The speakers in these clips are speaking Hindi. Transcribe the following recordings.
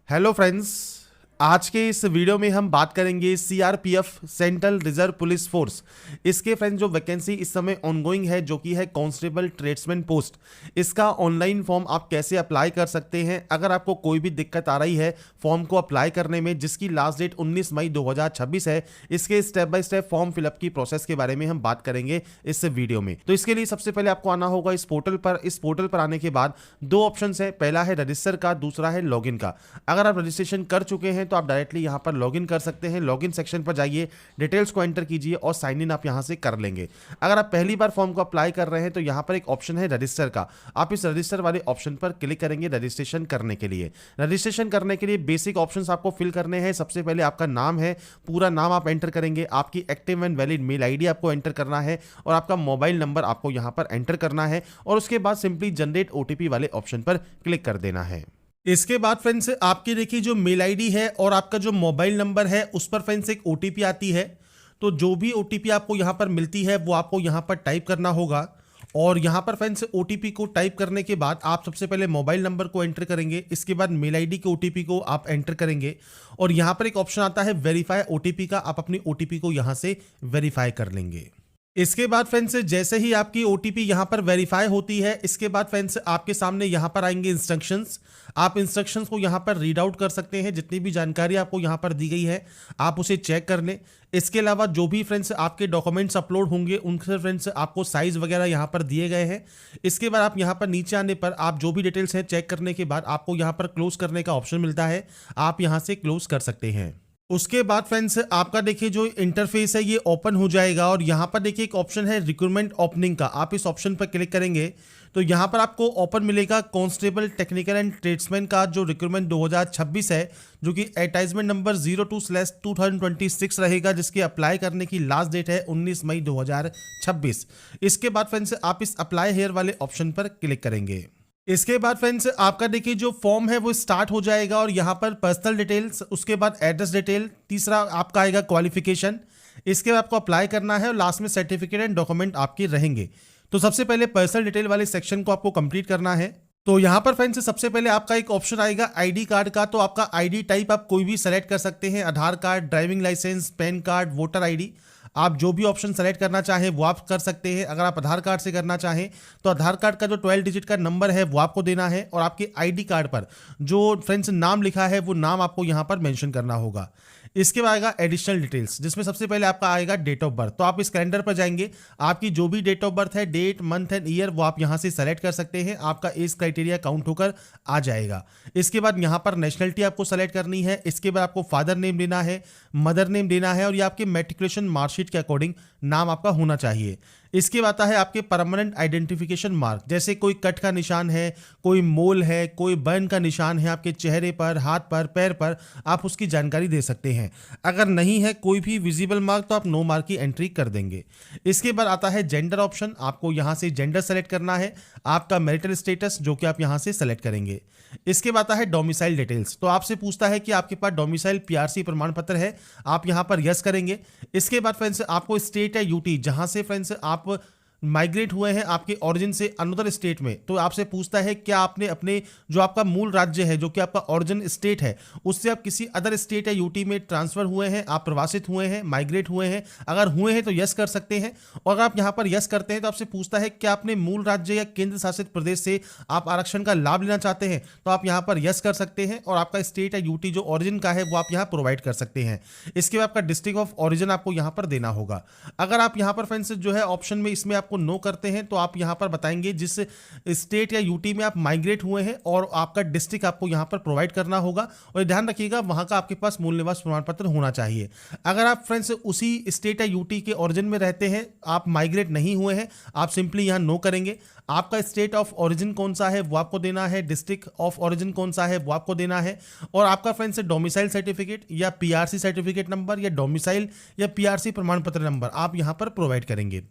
Hello friends. आज के इस वीडियो में हम बात करेंगे CRPF central reserve police force. इसके फ्रेंड्स जो वैकेंसी इस समय ऑनगोइंग है जो कि है कांस्टेबल ट्रेड्समैन पोस्ट, इसका ऑनलाइन फॉर्म आप कैसे अप्लाई कर सकते हैं। अगर आपको कोई भी दिक्कत आ रही है फॉर्म को अप्लाई करने में, जिसकी लास्ट डेट 19 मई 2026 है, इसके step by step form fill up की प्रोसेस के बारे में हम बात करेंगे इस वीडियो में। तो इसके लिए सबसे पहले आपको आना होगा इस पोर्टल पर। इस पोर्टल पर आने के बाद दो ऑप्शन है, पहला है रजिस्टर का, दूसरा है लॉगिन का। अगर आप रजिस्ट्रेशन कर चुके हैं तो आप डायरेक्टली यहां पर लॉगिन कर सकते हैं। लॉगिन सेक्शन पर जाइए, डिटेल्स को एंटर कीजिए और साइन इन आप यहां से कर लेंगे। अगर आप पहली बार फॉर्म को अप्लाई कर रहे हैं तो यहां पर एक ऑप्शन है रजिस्टर का, आप इस रजिस्टर वाले ऑप्शन पर क्लिक करेंगे रजिस्ट्रेशन करने के लिए। रजिस्ट्रेशन करने के लिए बेसिक ऑप्शंस आपको फिल करने हैं। सबसे पहले आपका नाम है, पूरा नाम आप एंटर करेंगे, आपकी active and valid mail ID आपको एंटर करना है और आपका मोबाइल नंबर आपको यहां पर एंटर करना है और उसके बाद सिंपली जनरेट ओटीपी वाले ऑप्शन पर क्लिक कर देना है। इसके बाद फ्रेंड्स आपकी देखिए जो मेल आईडी है और आपका जो मोबाइल नंबर है उस पर फ्रेंड्स एक ओटीपी आती है। तो जो भी ओटीपी आपको यहां पर मिलती है वो आपको यहां पर टाइप करना होगा और यहां पर फ्रेंड्स ओटीपी को टाइप करने के बाद आप सबसे पहले मोबाइल नंबर को एंटर करेंगे, इसके बाद मेल आईडी के ओटीपी को आप एंटर करेंगे और यहां पर एक ऑप्शन आता है वेरीफाई ओटीपी का, आप अपनी ओटीपी को यहां से वेरीफाई कर लेंगे। इसके बाद फ्रेंड्स जैसे ही आपकी ओटीपी यहां पर वेरीफाई होती है, इसके बाद फ्रेंड्स आपके सामने यहां पर आएंगे इंस्ट्रक्शंस। आप इंस्ट्रक्शंस को यहां पर रीड आउट कर सकते हैं, जितनी भी जानकारी आपको यहां पर दी गई है आप उसे चेक कर लें। इसके अलावा जो भी फ्रेंड्स आपके डॉक्यूमेंट्स अपलोड होंगे उनसे फ्रेंड्स आपको साइज वगैरह यहां पर दिए गए हैं। इसके बाद आप यहां पर नीचे आने पर आप जो भी डिटेल्स हैं चेक करने के बाद आपको यहां पर क्लोज करने का ऑप्शन मिलता है, आप यहां से क्लोज कर सकते हैं। उसके बाद फ्रेंड्स आपका देखिए जो इंटरफेस है ये ओपन हो जाएगा और यहाँ पर देखिए एक ऑप्शन है रिक्रूटमेंट ओपनिंग का, आप इस ऑप्शन पर क्लिक करेंगे तो यहाँ पर आपको ओपन मिलेगा कांस्टेबल टेक्निकल एंड ट्रेड्समैन का जो रिक्रूटमेंट 2026 है, जो कि एडवर्टाइजमेंट नंबर 02/2026 रहेगा, जिसके अप्लाई करने की लास्ट डेट है 19 मई 2026। इसके बाद फ्रेंड्स आप इस अप्लाई हेयर वाले ऑप्शन पर क्लिक करेंगे। इसके बाद फ्रेंड्स आपका देखिए जो फॉर्म है वो स्टार्ट हो जाएगा और यहाँ पर पर्सनल डिटेल्स, उसके बाद एड्रेस डिटेल, तीसरा आपका आएगा क्वालिफिकेशन, इसके बाद आपको अप्लाई करना है और लास्ट में सर्टिफिकेट एंड डॉक्यूमेंट आपके रहेंगे। तो सबसे पहले पर्सनल डिटेल वाले सेक्शन को आपको कंप्लीट करना है। तो यहाँ पर फ्रेंड्स सबसे पहले आपका एक ऑप्शन आएगा आईडी कार्ड का, तो आपका आईडी टाइप आप कोई भी सेलेक्ट कर सकते हैं, Aadhaar card, driving licence, PAN card, voter ID, आप जो भी ऑप्शन सेलेक्ट करना चाहें वो आप कर सकते हैं। अगर आप आधार कार्ड से करना चाहें तो आधार कार्ड का जो 12 डिजिट का नंबर है वो आपको देना है और आपके आईडी कार्ड पर जो फ्रेंड्स नाम लिखा है वो नाम आपको यहाँ पर मेंशन करना होगा। इसके बाद आएगा एडिशनल डिटेल्स, जिसमें सबसे पहले आपका आएगा डेट ऑफ बर्थ। तो आप इस कैलेंडर पर जाएंगे, आपकी जो भी डेट ऑफ बर्थ है, डेट, मंथ एंड ईयर, वो आप यहाँ से सेलेक्ट कर सकते हैं, आपका एज क्राइटेरिया काउंट होकर आ जाएगा। इसके बाद यहाँ पर नेशनलिटी आपको सेलेक्ट करनी है। इसके बाद आपको फादर नेम देना है, मदर नेम देना है और ये आपके मैट्रिकुलेशन मार्कशीट के अकॉर्डिंग नाम आपका होना चाहिए। इसके बाद आता है आपके परमानेंट आइडेंटिफिकेशन मार्क, जैसे कोई कट का निशान है, कोई मोल है, कोई बर्न का निशान है आपके चेहरे पर, हाथ पर, पैर पर, आप उसकी जानकारी दे सकते हैं। अगर नहीं है कोई भी विजिबल मार्क तो आप नो मार्क की एंट्री कर देंगे। इसके बाद आता है जेंडर ऑप्शन, आपको यहाँ से जेंडर सेलेक्ट करना है, आपका मैरिटल स्टेटस जो कि आप यहाँ से सेलेक्ट करेंगे। इसके बाद आता है डोमिसाइल डिटेल्स, तो आपसे पूछता है कि आपके पास डोमिसाइल पीआरसी प्रमाण पत्र है, आप यहाँ पर यस करेंगे। इसके बाद फ्रेंड्स आपको स्टेट या यूटी जहाँ से फ्रेंड्स आप माइग्रेट हुए हैं आपके ओरिजिन से अनदर स्टेट में, तो आपसे पूछता है क्या आपने अपने जो आपका मूल राज्य है, जो कि आपका ओरिजिन स्टेट है, उससे आप किसी अदर स्टेट या यूटी में ट्रांसफर हुए हैं, आप प्रवासित हुए हैं, माइग्रेट हुए हैं। अगर हुए हैं तो यस कर सकते हैं और अगर आप यहाँ पर यस करते हैं तो आपसे पूछता है क्या अपने मूल राज्य या केंद्र शासित प्रदेश से आप आरक्षण का लाभ लेना चाहते हैं, तो आप यहाँ पर यस कर सकते हैं और आपका स्टेट या यूटी जो ओरिजिन का है वो आप यहाँ प्रोवाइड कर सकते हैं। इसके बाद आपका डिस्ट्रिक्ट ऑफ ओरिजिन आपको यहाँ पर देना होगा। अगर आप यहाँ पर फ्रेंड्स जो है ऑप्शन में इसमें आपको नो करते हैं तो आप यहां पर बताएंगे जिस स्टेट या यूटी में आप माइग्रेट हुए हैं और आपका डिस्ट्रिक्ट आपको यहां पर प्रोवाइड करना होगा और ध्यान रखिएगा वहां का आपके पास मूल निवास प्रमाण पत्र होना चाहिए। अगर आप फ्रेंड्स उसी स्टेट या यूटी के ओरिजिन में रहते हैं, आप माइग्रेट नहीं हुए हैं, आप सिंपली यहां नो करेंगे। आपका स्टेट ऑफ ओरिजिन कौन सा है वो आपको देना है, डिस्ट्रिक्ट ऑफ ओरिजिन कौन सा है वो आपको देना है और आपका फ्रेंड्स डोमिसाइल सर्टिफिकेट या पीआरसी सर्टिफिकेट नंबर या डोमिसाइल या पीआरसी प्रमाण पत्र नंबर आप यहां पर प्रोवाइड करेंगे।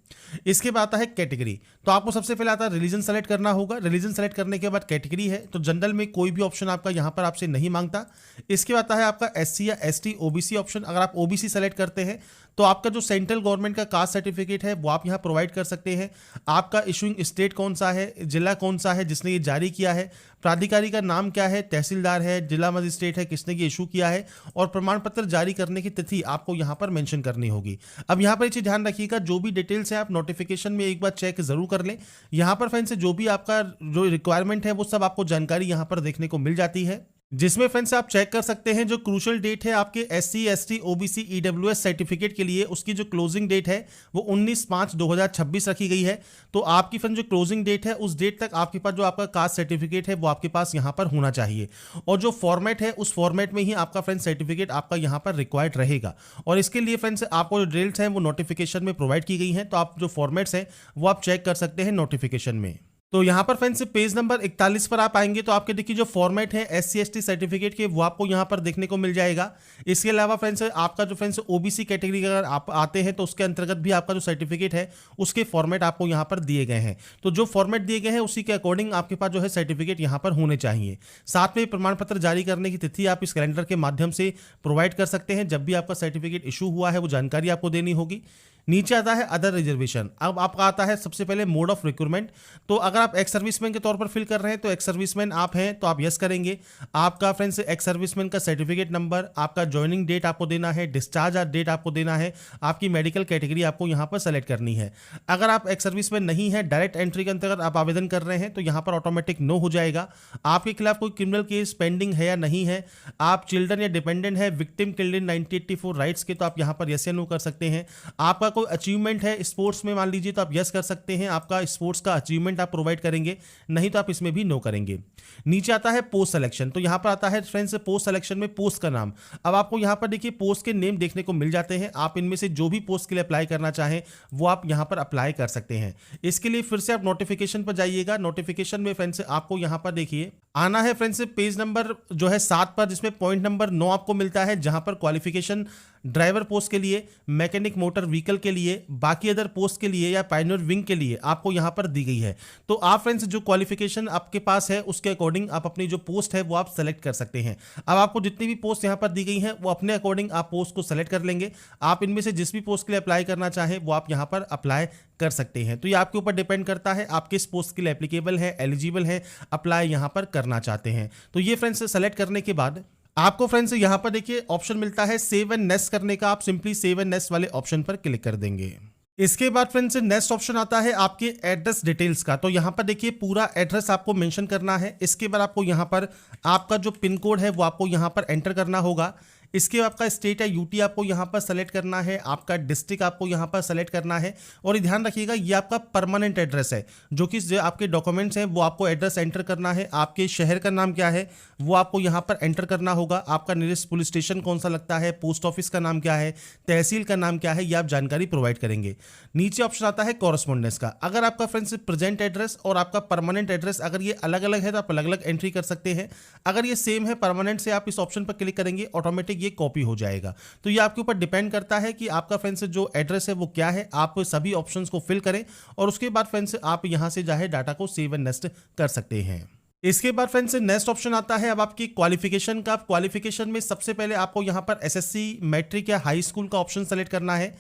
इसके बाद आता है कैटेगरी, तो आपको सबसे पहले आता है रिलीजन सेलेक्ट करना होगा। रिलीजन सेलेक्ट करने के बाद कैटेगरी है, तो जनरल में कोई भी ऑप्शन आपका यहां पर आपसे नहीं मांगता। इसके बाद आता है आपका एससी या एसटी ओबीसी ऑप्शन, अगर आप ओबीसी सेलेक्ट करते हैं तो आपका जो सेंट्रल गवर्नमेंट का कास्ट सर्टिफिकेट है वो आप यहाँ प्रोवाइड कर सकते हैं। आपका इशूइंग स्टेट कौन सा है, जिला कौन सा है जिसने ये जारी किया है, प्राधिकारी का नाम क्या है, तहसीलदार है, जिला मजिस्ट्रेट है, किसने ये इशू किया है, और प्रमाण पत्र जारी करने की तिथि आपको यहाँ पर मेंशन करनी होगी। अब यहाँ पर ये चीज ध्यान रखिएगा, जो भी डिटेल्स है आप नोटिफिकेशन में एक बार चेक जरूर कर लें। यहाँ पर फ्रेंड्स जो भी आपका जो रिक्वायरमेंट है वो सब आपको जानकारी यहाँ पर देखने को मिल जाती है, जिसमें फ्रेंड्स आप चेक कर सकते हैं जो क्रूशल डेट है आपके SC ST OBC EWS certificate के लिए, उसकी जो क्लोजिंग डेट है वो 19/5/2026 रखी गई है। तो आपकी फ्रेंड जो क्लोजिंग डेट है उस डेट तक आपके पास जो आपका कास्ट सर्टिफिकेट है वो आपके पास यहाँ पर होना चाहिए, और जो फॉर्मेट है उस फॉर्मेट में ही आपका फ्रेंड्स सर्टिफिकेट आपका यहाँ पर रिक्वायर्ड रहेगा। और इसके लिए फ्रेंड्स आपको जो डिटेल्स हैं वो नोटिफिकेशन में प्रोवाइड की गई हैं, तो आप जो फॉर्मेट्स हैं वो आप चेक कर सकते हैं नोटिफिकेशन में। तो यहाँ पर फ्रेंड्स पेज नंबर 41 पर आप आएंगे तो आपके देखिए जो फॉर्मेट है SC ST सर्टिफिकेट के वो आपको यहाँ पर देखने को मिल जाएगा। इसके अलावा फ्रेंड्स आपका जो फ्रेंड्स OBC कैटेगरी अगर आप आते हैं तो उसके अंतर्गत भी आपका जो सर्टिफिकेट है उसके फॉर्मेट आपको यहाँ पर दिए गए हैं। तो जो फॉर्मेट दिए गए हैं उसी के अकॉर्डिंग आपके पास जो है सर्टिफिकेट यहाँ पर होने चाहिए। साथ में प्रमाण पत्र जारी करने की तिथि आप इस कैलेंडर के माध्यम से प्रोवाइड कर सकते हैं। जब भी आपका सर्टिफिकेट इशू हुआ है वो जानकारी आपको देनी होगी। नीचे आता है अदर रिजर्वेशन। अब आपका आता है सबसे पहले मोड ऑफ रिक्रूटमेंट। तो अगर आप एक्स सर्विसमैन के तौर पर फिल कर रहे हैं तो एक्स सर्विसमैन आप हैं तो आप यस करेंगे। आपका फ्रेंड्स एक्स सर्विसमैन का सर्टिफिकेट नंबर, आपका ज्वाइनिंग डेट आपको देना है, डिस्चार्ज डेट आपको देना है, आपकी मेडिकल कैटेगरी आपको यहाँ पर सेलेक्ट करनी है। अगर आप एक्स सर्विसमैन नहीं है, डायरेक्ट एंट्री के अंतर्गत आप आवेदन कर रहे हैं तो यहाँ पर ऑटोमेटिक नो हो जाएगा। आपके खिलाफ कोई क्रिमिनल केस पेंडिंग है या नहीं है, आप चिल्ड्रन या डिपेंडेंट है, विक्टिम किल्ड इन 1984 राइट्स के, तो आप यहाँ पर यस या नो कर सकते हैं। आपका कोई अचीवमेंट है स्पोर्ट्स में मान लीजिए तो आप यस कर सकते हैं, आपका स्पोर्ट्स का अचीवमेंट आप प्रोवाइड करेंगे, नहीं तो आप इसमें भी नो करेंगे। नीचे आता है पोस्ट सिलेक्शन। तो यहां पर आता है फ्रेंड्स पोस्ट सिलेक्शन में पोस्ट का नाम। अब आपको यहां पर देखिए पोस्ट के नेम देखने को मिल जाते हैं। आप इनमें से जो भी पोस्ट के लिए अप्लाई करना चाहें वो आप यहां पर अप्लाई कर सकते हैं। इसके लिए फिर से आप नोटिफिकेशन पर जाइएगा। नोटिफिकेशन में फ्रेंड्स आपको यहां पर देखिए आना है फ्रेंड्स पेज नंबर जो है 7 पर, जिसमें पॉइंट नंबर 9 आपको मिलता है, जहां पर क्वालिफिकेशन ड्राइवर पोस्ट के लिए, मैकेनिक मोटर व्हीकल के लिए, बाकी अदर पोस्ट के लिए या पायनियर विंग के लिए आपको यहां पर दी गई है। तो आप फ्रेंड्स जो क्वालिफिकेशन आपके पास है उसके अकॉर्डिंग आप अपनी जो पोस्ट है वो आप सेलेक्ट कर सकते हैं। अब आपको जितनी भी पोस्ट यहां पर दी गई है वो अपने अकॉर्डिंग आप पोस्ट को सेलेक्ट कर लेंगे। आप इनमें से जिस भी पोस्ट के लिए अप्लाई करना चाहें वो आप यहां पर अप्लाई कर सकते हैं। तो ये आपके ऊपर डिपेंड करता है आप किस पोस्ट के लिए एप्लीकेबल है, एलिजिबल है, अप्लाई यहां पर करना चाहते हैं। तो ये फ्रेंड्स सेलेक्ट करने के बाद आपको फ्रेंड्स यहां पर देखिए ऑप्शन मिलता है सेव एंड नेक्स्ट करने का। आप सिंपली सेव एंड नेक्स्ट वाले ऑप्शन पर क्लिक कर देंगे। इसके बाद फ्रेंड्स नेक्स्ट ऑप्शन आता है आपके एड्रेस डिटेल्स का। तो यहां पर देखिए पूरा एड्रेस आपको मेंशन करना है। इसके बाद आपको यहां पर आपका जो पिन कोड है वो आपको यहां पर एंटर करना होगा। इसके आपका स्टेट या यूटी आपको यहाँ पर सेलेक्ट करना है, आपका डिस्ट्रिक्ट आपको यहाँ पर सेलेक्ट करना है। और ध्यान रखिएगा ये आपका परमानेंट एड्रेस है, जो कि जो आपके डॉक्यूमेंट्स हैं वो आपको एड्रेस एंटर करना है। आपके शहर का नाम क्या है वो आपको यहाँ पर एंटर करना होगा। आपका नियरेस्ट पुलिस स्टेशन कौन सा लगता है, पोस्ट ऑफिस का नाम क्या है, तहसील का नाम क्या है, ये आप जानकारी प्रोवाइड करेंगे। नीचे ऑप्शन आता है कॉरेस्पॉन्डेंस का। अगर आपका फ्रेंड्स प्रेजेंट एड्रेस और आपका परमानेंट एड्रेस अगर ये अलग अलग है तो आप अलग अलग एंट्री कर सकते हैं। अगर ये सेम है परमानेंट से आप इस ऑप्शन पर क्लिक करेंगे ऑटोमेटिक ये कॉपी हो जाएगा। तो ये आपके ऊपर डिपेंड करता है कि आपका फ्रेंड्स जो एड्रेस है वो क्या है। आप सभी ऑप्शंस को फिल करें और उसके बाद फ्रेंड्स आप यहां से चाहे डाटा को सेव एंड नेक्स्ट कर सकते हैं। इसके बाद फ्रेंड्स नेक्स्ट ऑप्शन आता है अब आपकी क्वालिफिकेशन का। क्वालिफिकेशन में सबसे पहले आपको यहां पर एसएससी, मैट्रिक या हाई स्कूल का ऑप्शन सेलेक्ट करना है।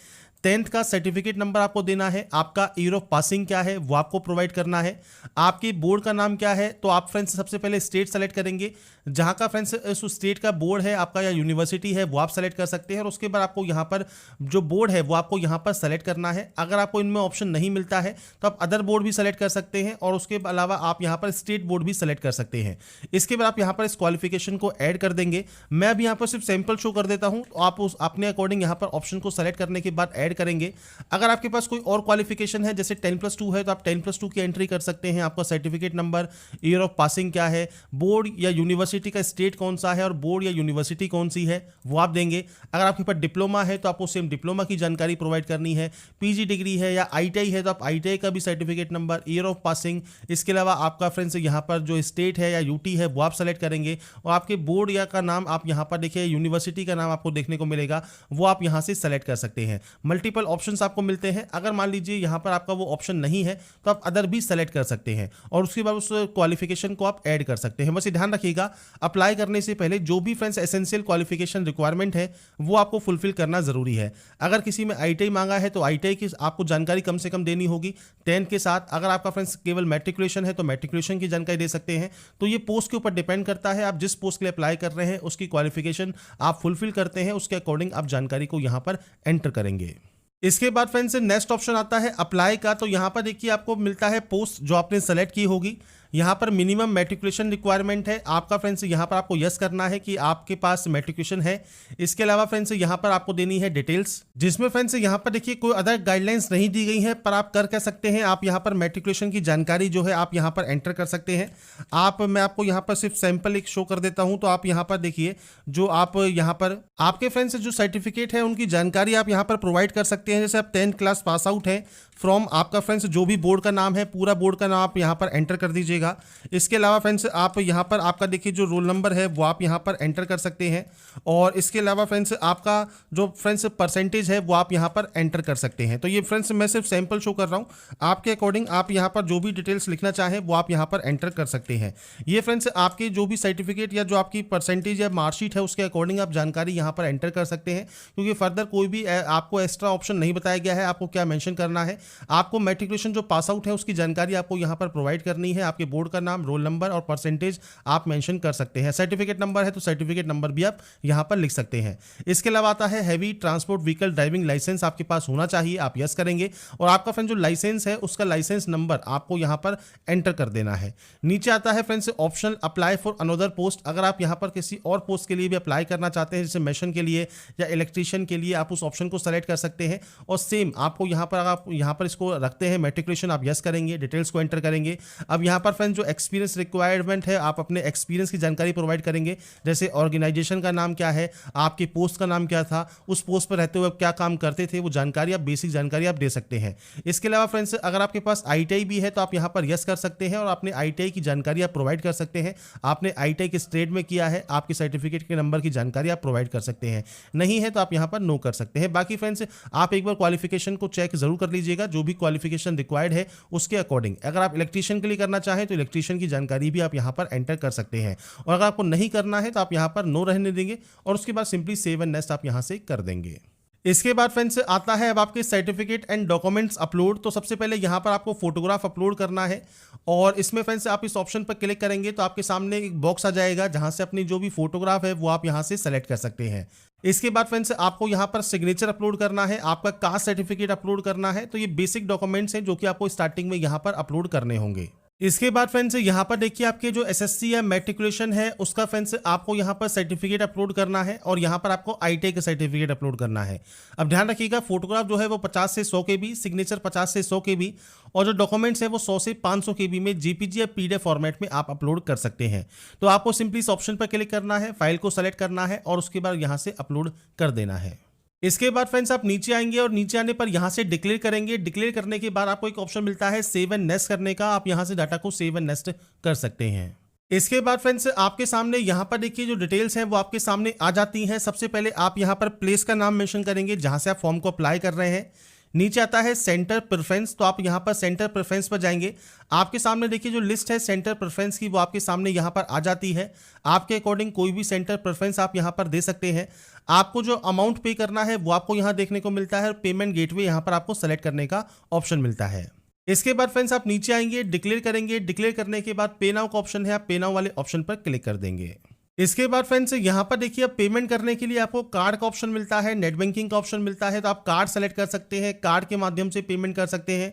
10th का सर्टिफिकेट नंबर आपको देना है। आपका ईयर ऑफ पासिंग क्या है वो आपको प्रोवाइड करना है। आपके बोर्ड का नाम क्या है, तो आप फ्रेंड्स सबसे पहले स्टेट सेलेक्ट करेंगे, जहां का फ्रेंड्स उस स्टेट का बोर्ड है आपका या यूनिवर्सिटी है वो आप सेलेक्ट कर सकते हैं। और उसके बाद आपको यहाँ पर जो बोर्ड है वो आपको यहाँ पर सेलेक्ट करना है। अगर आपको इनमें ऑप्शन नहीं मिलता है तो आप अदर बोर्ड भी सेलेक्ट कर सकते हैं और उसके अलावा आप यहाँ पर स्टेट बोर्ड भी सेलेक्ट कर सकते हैं। इसके बाद आप यहाँ पर इस क्वालिफिकेशन को ऐड कर देंगे। मैं अभी यहाँ पर सिर्फ सैंपल शो कर देता हूँ, तो आप उस अपने अकॉर्डिंग यहाँ पर ऑप्शन को सेलेक्ट करने के बाद ऐड करेंगे। अगर आपके पास कोई और क्वालिफिकेशन है जैसे 10+2 है तो आप 10+2 की एंट्री कर सकते हैं। आपका certificate number, year of passing क्या है, बोर्ड या यूनिवर्सिटी का स्टेट कौन सा है और बोर्ड या यूनिवर्सिटी कौन सी है वो आप देंगे। अगर आपके पास डिप्लोमा है तो आपको सेम डिप्लोमा की जानकारी प्रोवाइड करनी है। पीजी डिग्री है या आईटीआई है तो आप आईटीआई का भी certificate number, year of passing, इसके अलावा आपका फ्रेंड्स यहाँ पर जो स्टेट है या यूटी है वो आप सेलेक्ट करेंगे। और आपके बोर्ड या का नाम आप यहाँ पर देखिए, यूनिवर्सिटी का नाम आपको देखने को मिलेगा वो आप यहाँ से सेलेक्ट कर सकते हैं। मल्टीपल ऑप्शंस आपको मिलते हैं। अगर मान लीजिए यहाँ पर आपका वो ऑप्शन नहीं है तो आप अदर भी सेलेक्ट कर सकते हैं और उसके बाद उस क्वालिफिकेशन को आप ऐड कर सकते हैं। बस ये ध्यान रखिएगा, अप्लाई करने से पहले जो भी फ्रेंड्स एसेंशियल क्वालिफिकेशन रिक्वायरमेंट है वो आपको फुलफिल करना जरूरी है। अगर किसी में ITI मांगा है तो ITI की आपको जानकारी कम से कम देनी होगी 10 के साथ। अगर आपका फ्रेंड्स केवल मैट्रिकुलेशन है तो मैट्रिकुलेशन की जानकारी दे सकते हैं। तो ये पोस्ट के ऊपर डिपेंड करता है, आप जिस पोस्ट के लिए अप्लाई कर रहे हैं उसकी क्वालिफिकेशन आप फुलफिल करते हैं, उसके अकॉर्डिंग आप जानकारी को यहां पर एंटर करेंगे। इसके बाद फ्रेंड्स नेक्स्ट ऑप्शन आता है अप्लाई का। तो यहां पर देखिए आपको मिलता है पोस्ट जो आपने सेलेक्ट की होगी। यहाँ पर मिनिमम मैट्रिकुलेशन रिक्वायरमेंट है आपका फ्रेंड्स, यहाँ पर आपको यस करना है कि आपके पास मैट्रिकुलेशन है। इसके अलावा फ्रेंड्स यहाँ पर आपको देनी है डिटेल्स, जिसमें फ्रेंड्स यहाँ पर देखिए कोई अदर गाइडलाइंस नहीं दी गई है, पर आप कर सकते हैं। आप यहाँ पर मैट्रिकुलेशन की जानकारी जो है आप यहाँ पर एंटर कर सकते हैं। मैं आपको यहाँ पर सिर्फ सैंपल एक शो कर देता हूँ। तो आप यहाँ पर देखिए जो आप यहाँ पर आपके फ्रेंड्स जो सर्टिफिकेट है उनकी जानकारी आप यहाँ पर प्रोवाइड कर सकते हैं। जैसे आप 10th क्लास पास आउट है फ्रॉम आपका फ्रेंड्स जो भी बोर्ड का नाम है, पूरा बोर्ड का नाम आप यहाँ पर एंटर कर दीजिएगा। इसके अलावा फ्रेंड्स आप यहाँ पर आपका देखिए जो रोल नंबर है वो आप यहाँ पर एंटर कर सकते हैं। और इसके अलावा फ्रेंड्स आपका जो फ्रेंड्स परसेंटेज है वो आप यहाँ पर एंटर कर सकते हैं। तो ये फ्रेंड्स मैं सिर्फ सैंपल शो कर रहा हूँ, आपके अकॉर्डिंग आप यहाँ पर जो भी डिटेल्स लिखना चाहें वो आप यहाँ पर एंटर कर सकते हैं। ये फ्रेंड्स आपके जो भी सर्टिफिकेट या जो आपकी परसेंटेज या मार्कशीट है उसके अकॉर्डिंग आप जानकारी यहाँ पर एंटर कर सकते हैं, क्योंकि फर्दर कोई भी आपको एक्स्ट्रा ऑप्शन नहीं बताया गया है आपको क्या मेंशन करना है। आपको मैट्रिकुलेशन जो पास आउट है उसकी जानकारी आपको यहाँ पर प्रोवाइड करनी है। आपके बोर्ड का नाम, रोल नंबर और परसेंटेज आप मेंशन कर सकते हैं। सर्टिफिकेट नंबर है तो सर्टिफिकेट नंबर भी आप यहाँ पर लिख सकते हैं। इसके अलावा आता है heavy transport vehicle driving licence आपके पास होना चाहिए, आप यस करेंगे। और आपका फ्रेंड जो लाइसेंस है उसका लाइसेंस नंबर आपको यहाँ पर एंटर कर देना है। नीचे आता है friends optional apply for another post. अगर आप यहाँ पर किसी और पोस्ट के लिए भी अप्लाई करना चाहते हैं, जैसे मेशन के लिए या इलेक्ट्रीशियन के लिए, आप उस ऑप्शन को सेलेक्ट कर सकते हैं। और सेम आपको यहाँ पर आप यहाँ पर इसको रखते हैं मैट्रिकुलेशन, आप यस करेंगे, डिटेल्स को एंटर करेंगे। अब यहाँ पर फ्रेंड्स जो एक्सपीरियंस रिक्वायरमेंट है आप अपने एक्सपीरियंस की जानकारी प्रोवाइड करेंगे, जैसे ऑर्गेनाइजेशन का नाम क्या है, आपकी पोस्ट का नाम क्या था, उस पोस्ट पर रहते हुए आप क्या काम करते थे, वो जानकारी आप बेसिक जानकारी आप दे सकते हैं। इसके अलावा फ्रेंड्स अगर आपके पास ITI भी है तो आप यहाँ पर यस कर सकते हैं और अपने ITI की जानकारी आप प्रोवाइड कर सकते हैं। आपने ITI किस ट्रेड में किया है, आपके सर्टिफिकेट के नंबर की जानकारी आप प्रोवाइड कर सकते हैं। नहीं है तो आप यहाँ पर नो कर सकते हैं। बाकी फ्रेंड्स आप एक बार क्वालिफिकेशन को चेक जरूर कर लीजिएगा, जो भी क्वालिफिकेशन रिक्वायर्ड है उसके अकॉर्डिंग। अगर आप इलेक्ट्रीशियन के लिए करना चाहें तो इलेक्ट्रीशियन की जानकारी भी आप यहाँ पर एंटर कर सकते हैं। और अगर आपको नहीं करना है तो आप यहाँ पर नो रहने देंगे और उसके बाद सिंपली सेव एंड नेक्स्ट आप यहाँ से कर देंगे। इसके बाद फ्रेंड्स आता है अब आपके सर्टिफिकेट एंड डॉक्यूमेंट्स अपलोड। तो सबसे पहले यहाँ पर आपको फोटोग्राफ अपलोड करना है और इसमें फ्रेंड्स आप इस ऑप्शन पर क्लिक करेंगे तो आपके सामने एक बॉक्स आ जाएगा जहाँ से अपनी जो भी फोटोग्राफ है वो आप यहाँ से सेलेक्ट कर सकते हैं। इसके बाद फ्रेंड्स आपको यहाँ पर सिग्नेचर अपलोड करना है, आपका कास्ट सर्टिफिकेट अपलोड करना है। तो ये बेसिक डॉक्यूमेंट्स हैं जो कि आपको स्टार्टिंग में यहाँ पर अपलोड करने होंगे। इसके बाद फ्रेंड्स यहाँ पर देखिए आपके जो SSC या मैट्रिकुलेशन है उसका फ्रेंड्स आपको यहाँ पर सर्टिफिकेट अपलोड करना है और यहाँ पर आपको ITI का सर्टिफिकेट अपलोड करना है। अब ध्यान रखिएगा फोटोग्राफ जो है वो 50 से 100 KB, सिग्नेचर 50 से 100 KB और जो डॉक्यूमेंट्स है वो 100 से 500 KB में JPG या PDF फॉर्मेट में आप अपलोड कर सकते हैं। तो आपको सिंपली इस ऑप्शन पर क्लिक करना है, फाइल को सेलेक्ट करना है और उसके बाद यहाँ से अपलोड कर देना है। इसके बाद फ्रेंड्स आप नीचे आएंगे और नीचे आने पर यहाँ से डिक्लेयर करेंगे। डिक्लेयर करने के बाद आपको एक ऑप्शन मिलता है सेव एंड नेक्स्ट करने का, आप यहाँ से डाटा को सेव एंड नेक्स्ट कर सकते हैं। इसके बाद फ्रेंड्स आपके सामने यहाँ पर देखिए जो डिटेल्स हैं वो आपके सामने आ जाती हैं। सबसे पहले आप यहाँ पर प्लेस का नाम मेंशन करेंगे जहाँ से आप फॉर्म को अप्लाई कर रहे हैं। नीचे आता है सेंटर प्रेफरेंस, तो आप यहाँ पर सेंटर प्रेफरेंस पर जाएंगे। आपके सामने देखिए जो लिस्ट है सेंटर प्रेफरेंस की वो आपके सामने यहाँ पर आ जाती है। आपके अकॉर्डिंग कोई भी सेंटर प्रेफरेंस आप यहाँ पर दे सकते हैं। आपको जो अमाउंट पे करना है वो आपको यहाँ देखने को मिलता है। पेमेंट गेटवे यहाँ पर आपको सेलेक्ट करने का ऑप्शन मिलता है। इसके बाद फ्रेंड्स आप नीचे आएंगे, डिक्लेयर करेंगे। डिक्लेयर करने के बाद पे नाउ का ऑप्शन है, आप पे नाउ वाले ऑप्शन पर क्लिक कर देंगे। इसके बाद फ्रेंड्स यहाँ पर देखिए अब पेमेंट करने के लिए आपको कार्ड का ऑप्शन मिलता है, नेट बैंकिंग का ऑप्शन मिलता है। तो आप कार्ड सेलेक्ट कर सकते हैं, कार्ड के माध्यम से पेमेंट कर सकते हैं।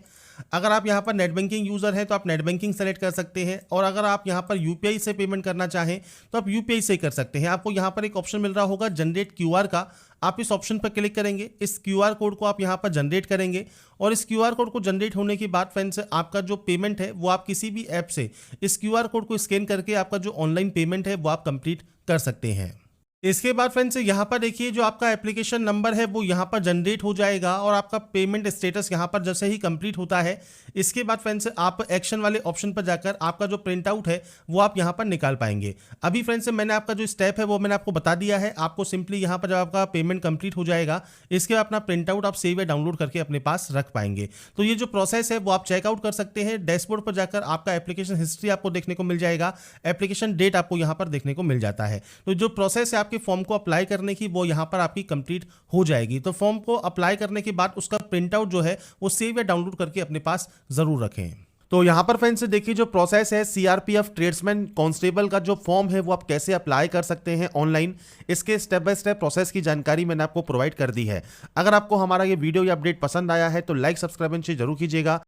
अगर आप यहाँ पर नेट बैंकिंग यूज़र हैं तो आप नेट बैंकिंग सेलेक्ट कर सकते हैं और अगर आप यहाँ पर यूपीआई से पेमेंट करना चाहें तो आप यूपीआई से कर सकते हैं। आपको यहाँ पर एक ऑप्शन मिल रहा होगा जनरेट क्यूआर का, आप इस ऑप्शन पर क्लिक करेंगे। इस क्यूआर कोड को आप यहाँ पर जनरेट करेंगे और इस क्यूआर कोड को जनरेट होने के बाद फ्रेंड्स आपका जो पेमेंट है वो आप किसी भी ऐप से इस क्यूआर कोड को स्कैन करके आपका जो ऑनलाइन पेमेंट है वो आप कंप्लीट कर सकते हैं। इसके बाद फ्रेंड्स यहाँ पर देखिए जो आपका एप्लीकेशन नंबर है वो यहाँ पर जनरेट हो जाएगा और आपका पेमेंट स्टेटस यहाँ पर जैसे ही कंप्लीट होता है इसके बाद फ्रेंड्स आप एक्शन वाले ऑप्शन पर जाकर आपका जो प्रिंट आउट है वो आप यहाँ पर निकाल पाएंगे। अभी फ्रेंड्स मैंने आपका जो स्टेप है वो मैंने आपको बता दिया है। आपको सिंपली यहाँ पर जब आपका पेमेंट कंप्लीट हो जाएगा इसके बाद अपना प्रिंट आउट आप सेव या डाउनलोड करके अपने पास रख पाएंगे। तो ये जो प्रोसेस है वो आप चेकआउट कर सकते हैं। डैशबोर्ड पर जाकर आपका एप्लीकेशन हिस्ट्री आपको देखने को मिल जाएगा, एप्लीकेशन डेट आपको यहाँ पर देखने को मिल जाता है। तो जो प्रोसेस है आपके फॉर्म को अप्लाई करने की वो यहाँ पर आपकी कंप्लीट हो जाएगी। तो फॉर्म को अप्लाई करने के बाद उसका प्रिंट आउट जो है वो सेव या डाउनलोड करके अपने पास जरूर रखें। तो यहाँ पर फ्रेंड्स देखिए जो प्रोसेस है सीआरपीएफ ट्रेड्समैन कांस्टेबल का जो फॉर्म है वो आप कैसे अप्लाई कर सकते हैं ऑनलाइन, इसके स्टेप बाय स्टेप प्रोसेस की जानकारी मैंने आपको प्रोवाइड कर दी है। अगर आपको हमारा ये वीडियो या अपडेट पसंद आया है तो लाइक सब्सक्राइब जरूर कीजिएगा।